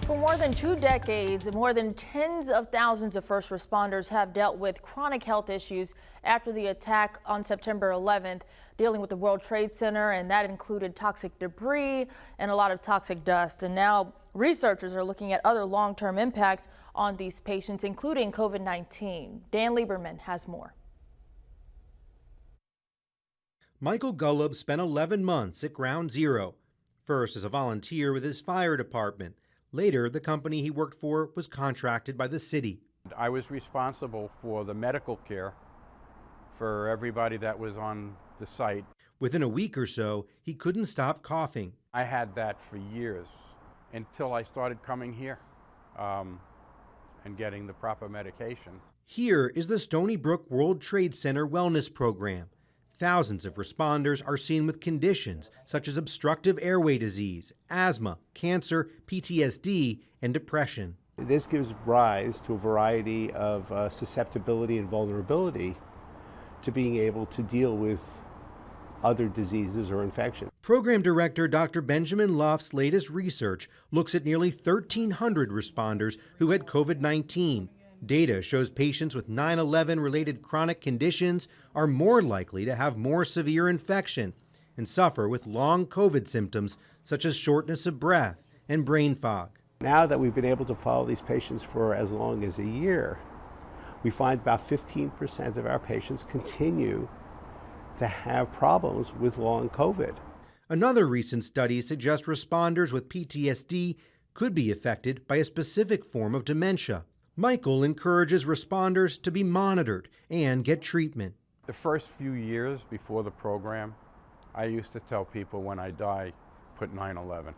For more than 2 decades, more than tens of thousands of first responders have dealt with chronic health issues after the attack on September 11th, dealing with the World Trade Center, and that included toxic debris and a lot of toxic dust. And now researchers are looking at other long-term impacts on these patients, including COVID-19. Dan Lieberman has more. Michael Gullub spent 11 months at Ground Zero, first as a volunteer with his fire department. Later, the company he worked for was contracted by the city. I was responsible for the medical care for everybody that was on the site. Within a week or so, he couldn't stop coughing. I had that for years until I started coming here and getting the proper medication. Here is the Stony Brook World Trade Center Wellness Program. Thousands of responders are seen with conditions such as obstructive airway disease, asthma, cancer, PTSD, and depression. This gives rise to a variety of susceptibility and vulnerability to being able to deal with other diseases or infections. Program Director Dr. Benjamin Luff's latest research looks at nearly 1,300 responders who had COVID-19. Data shows patients with 9/11 related chronic conditions are more likely to have more severe infection and suffer with long COVID symptoms such as shortness of breath and brain fog. Now that we've been able to follow these patients for as long as a year, we find about 15% of our patients continue to have problems with long COVID. Another recent study suggests responders with PTSD could be affected by a specific form of dementia. Michael encourages responders to be monitored and get treatment. The first few years before the program, I used to tell people when I die, put 9/11.